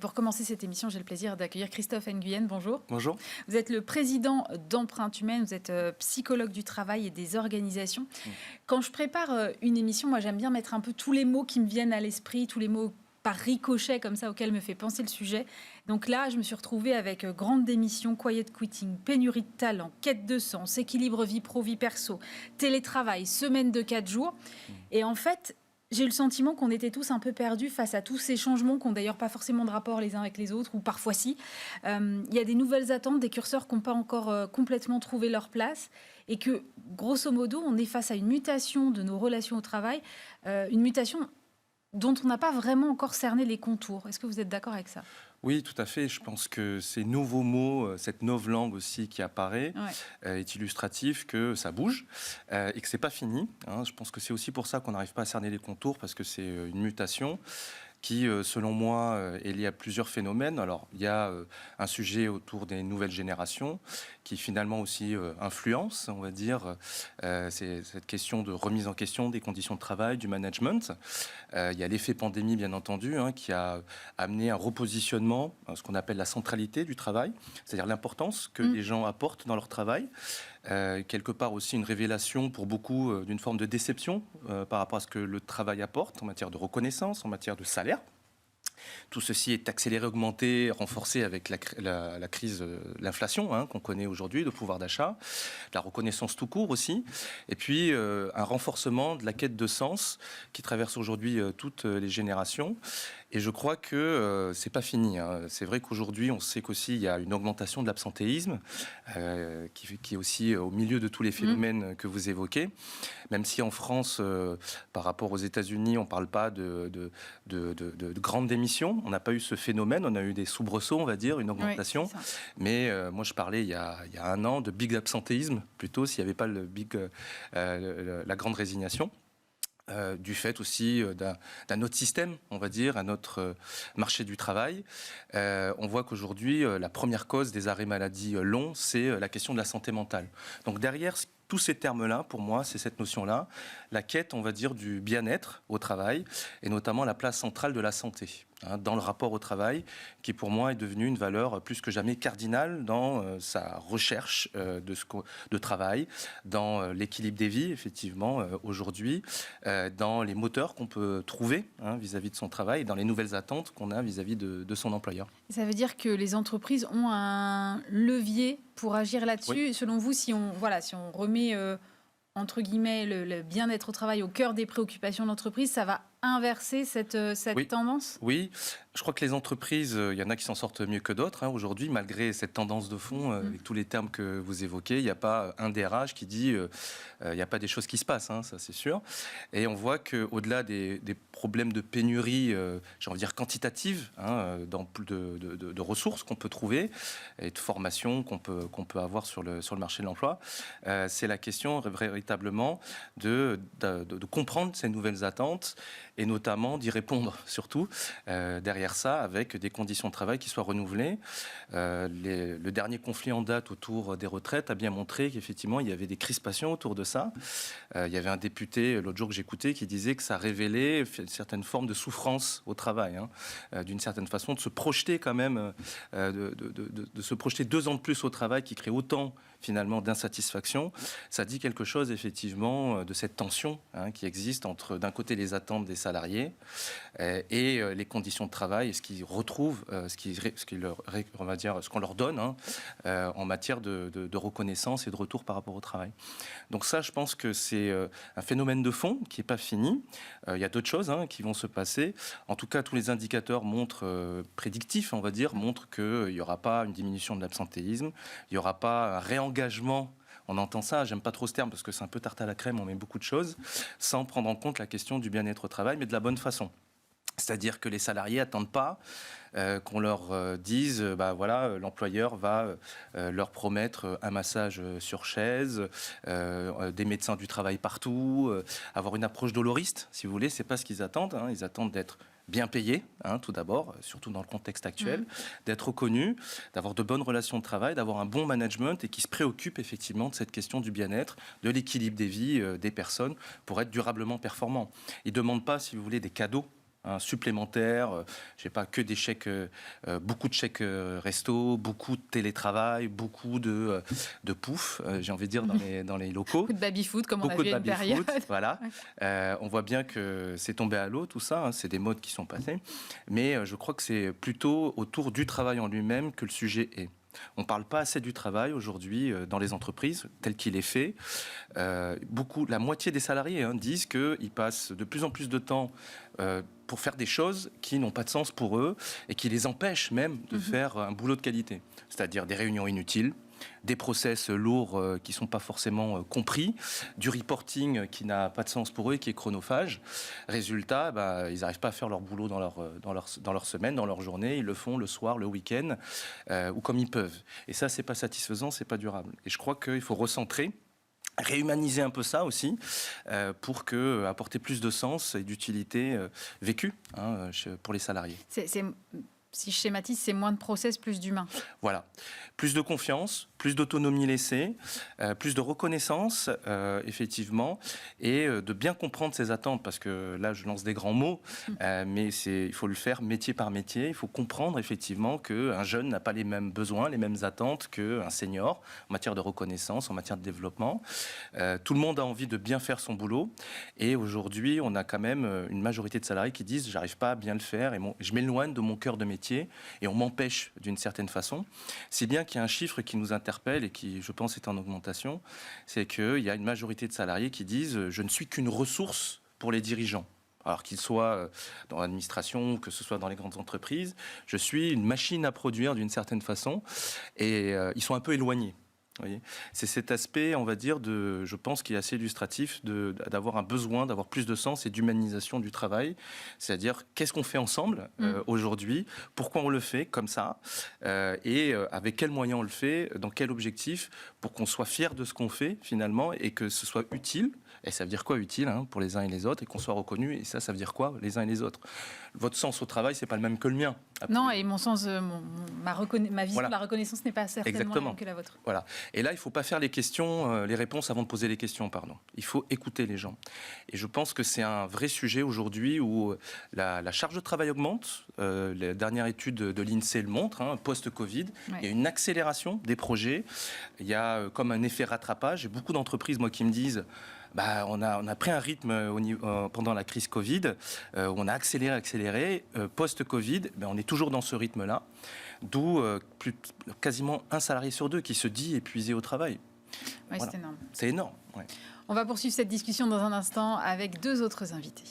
pour commencer cette émission, j'ai le plaisir d'accueillir Christophe Nguyen. Bonjour. Bonjour. Vous êtes le président d'Empreinte Humaine, vous êtes psychologue du travail et des organisations. Quand je prépare une émission, moi j'aime bien mettre un peu tous les mots qui me viennent à l'esprit, tous les mots par ricochet comme ça auxquels me fait penser le sujet. Donc là, je me suis retrouvée avec grande démission, quiet quitting, pénurie de talent, quête de sens, équilibre vie pro, vie perso, télétravail, semaine de 4 jours. Et en fait, j'ai eu le sentiment qu'on était tous un peu perdus face à tous ces changements qui n'ont d'ailleurs pas forcément de rapport les uns avec les autres, ou parfois si. Il y a des nouvelles attentes, des curseurs qui n'ont pas encore complètement trouvé leur place, et que, grosso modo, on est face à une mutation de nos relations au travail, une mutation dont on n'a pas vraiment encore cerné les contours. Est-ce que vous êtes d'accord avec ça ? Oui, tout à fait. Je pense que ces nouveaux mots, cette novlangue aussi qui apparaît, est illustratif que ça bouge et que c'est pas fini. Je pense que c'est aussi pour ça qu'on n'arrive pas à cerner les contours, parce que c'est une mutation qui, selon moi, est liée à plusieurs phénomènes. Alors, il y a un sujet autour des nouvelles générations qui, finalement, aussi influence, on va dire, c'est cette question de remise en question des conditions de travail, du management. Il y a l'effet pandémie, bien entendu, qui a amené un repositionnement, ce qu'on appelle la centralité du travail, c'est-à-dire l'importance que les gens apportent dans leur travail. Quelque part aussi une révélation pour beaucoup d'une forme de déception par rapport à ce que le travail apporte en matière de reconnaissance, en matière de salaire. Tout ceci est accéléré, augmenté, renforcé avec la crise, l'inflation qu'on connaît aujourd'hui, le pouvoir d'achat, la reconnaissance tout court aussi, et puis un renforcement de la quête de sens qui traverse aujourd'hui toutes les générations. Et je crois que c'est pas fini. C'est vrai qu'aujourd'hui, on sait qu'aussi il y a une augmentation de l'absentéisme qui est aussi au milieu de tous les phénomènes que vous évoquez. Même si en France, par rapport aux États-Unis, on parle pas de grandes démissions. On n'a pas eu ce phénomène. On a eu des soubresauts, on va dire, une augmentation. Oui, mais moi, je parlais il y a un an de big absentéisme, plutôt s'il n'y avait pas la grande résignation. Du fait aussi d'un autre système, on va dire, un autre marché du travail. On voit qu'aujourd'hui, la première cause des arrêts maladie longs, c'est la question de la santé mentale. Donc derrière tous ces termes-là, pour moi, c'est cette notion-là, la quête, on va dire, du bien-être au travail, et notamment la place centrale de la santé dans le rapport au travail, qui pour moi est devenue une valeur plus que jamais cardinale dans sa recherche de travail, dans l'équilibre des vies, effectivement, aujourd'hui, dans les moteurs qu'on peut trouver vis-à-vis de son travail, et dans les nouvelles attentes qu'on a vis-à-vis de son employeur. Ça veut dire que les entreprises ont un levier pour agir là-dessus. Oui. Selon vous, si on remet entre guillemets le bien-être au travail au cœur des préoccupations de l'entreprise, ça va inverser cette tendance ? Oui, je crois que les entreprises, il y en a qui s'en sortent mieux que d'autres. Aujourd'hui, malgré cette tendance de fond, avec tous les termes que vous évoquez, il n'y a pas un DRH qui dit il n'y a pas des choses qui se passent, ça c'est sûr. Et on voit qu'au-delà des problèmes de pénurie, j'ai envie de dire quantitative, dans plus de ressources qu'on peut trouver et de formations qu'on peut avoir sur le marché de l'emploi, c'est la question véritablement de comprendre ces nouvelles attentes et notamment d'y répondre, surtout, derrière ça, avec des conditions de travail qui soient renouvelées. Le dernier conflit en date autour des retraites a bien montré qu'effectivement, il y avait des crispations autour de ça. Il y avait un député, l'autre jour que j'écoutais, qui disait que ça révélait une certaine forme de souffrance au travail, d'une certaine façon, de se projeter quand même, de se projeter 2 ans de plus au travail, qui crée autant, finalement, d'insatisfaction. Ça dit quelque chose, effectivement, de cette tension qui existe entre, d'un côté, les attentes des salariés et les conditions de travail et ce qu'ils retrouvent, ce qu'on leur donne en matière de reconnaissance et de retour par rapport au travail. Donc ça, je pense que c'est un phénomène de fond qui n'est pas fini. Il y a d'autres choses qui vont se passer. En tout cas, tous les indicateurs prédictifs, on va dire, montrent qu'il n'y aura pas une diminution de l'absentéisme, il n'y aura pas un réengagement. On entend ça, j'aime pas trop ce terme parce que c'est un peu tarte à la crème, on met beaucoup de choses, sans prendre en compte la question du bien-être au travail, mais de la bonne façon. C'est-à-dire que les salariés n'attendent pas qu'on leur dise, l'employeur va leur promettre un massage sur chaise, des médecins du travail partout, avoir une approche doloriste, si vous voulez, c'est pas ce qu'ils attendent. Ils attendent d'être bien payés, tout d'abord, surtout dans le contexte actuel, d'être reconnus, d'avoir de bonnes relations de travail, d'avoir un bon management et qui se préoccupe effectivement de cette question du bien-être, de l'équilibre des vies des personnes pour être durablement performants. Ils ne demandent pas, si vous voulez, des cadeaux supplémentaires. Je sais pas, que des chèques, beaucoup de chèques resto, beaucoup de télétravail, beaucoup de pouf, j'ai envie de dire, dans les locaux. Beaucoup de baby-foot, comme on a Beaucoup vu de à une période. voilà. On voit bien que c'est tombé à l'eau, tout ça. C'est des modes qui sont passés. Mais je crois que c'est plutôt autour du travail en lui-même que le sujet est. On ne parle pas assez du travail aujourd'hui dans les entreprises, tel qu'il est fait. La moitié des salariés disent qu'ils passent de plus en plus de temps pour faire des choses qui n'ont pas de sens pour eux et qui les empêchent même de faire un boulot de qualité. C'est-à-dire des réunions inutiles, des process lourds qui ne sont pas forcément compris, du reporting qui n'a pas de sens pour eux et qui est chronophage. Résultat, ils n'arrivent pas à faire leur boulot dans leur semaine, dans leur journée. Ils le font le soir, le week-end, ou comme ils peuvent. Et ça, c'est pas satisfaisant, c'est pas durable. Et je crois qu'il faut recentrer, réhumaniser un peu ça aussi, pour apporter plus de sens et d'utilité vécue pour les salariés. Si je schématise, c'est moins de process, plus d'humain. Voilà. Plus de confiance, plus d'autonomie laissée, plus de reconnaissance, effectivement, et de bien comprendre ses attentes, parce que là, je lance des grands mots, mais il faut le faire métier par métier. Il faut comprendre, effectivement, qu'un jeune n'a pas les mêmes besoins, les mêmes attentes qu'un senior, en matière de reconnaissance, en matière de développement. Tout le monde a envie de bien faire son boulot, et aujourd'hui, on a quand même une majorité de salariés qui disent « j'arrive pas à bien le faire, et je m'éloigne de mon cœur de métier ». Et on m'empêche d'une certaine façon. Si bien qu'il y a un chiffre qui nous interpelle et qui, je pense, est en augmentation, c'est qu'il y a une majorité de salariés qui disent « je ne suis qu'une ressource pour les dirigeants ». Alors qu'ils soient dans l'administration ou que ce soit dans les grandes entreprises, je suis une machine à produire d'une certaine façon et ils sont un peu éloignés. C'est cet aspect, on va dire, je pense, qui est assez illustratif d'avoir un besoin, d'avoir plus de sens et d'humanisation du travail. C'est-à-dire, qu'est-ce qu'on fait ensemble aujourd'hui, pourquoi on le fait comme ça, et avec quels moyens on le fait, dans quel objectif, pour qu'on soit fier de ce qu'on fait finalement et que ce soit utile. Et ça veut dire quoi utile pour les uns et les autres, et qu'on soit reconnu. Et ça veut dire quoi les uns et les autres? Votre sens au travail, c'est pas le même que le mien. Non, et mon sens, ma vision de la reconnaissance n'est pas certainement la même que la vôtre. Voilà. Et là, il ne faut pas faire les réponses avant de poser les questions, pardon. Il faut écouter les gens. Et je pense que c'est un vrai sujet aujourd'hui où la charge de travail augmente. La dernière étude de l'INSEE le montre, post-Covid. Ouais. Il y a une accélération des projets. Il y a comme un effet rattrapage. Et beaucoup d'entreprises, moi, qui me disent... on a pris un rythme pendant la crise Covid, on a accéléré. Post-Covid, on est toujours dans ce rythme-là, d'où quasiment un salarié sur deux qui se dit épuisé au travail. Oui, voilà. C'est énorme. C'est énorme, ouais. On va poursuivre cette discussion dans un instant avec deux autres invités.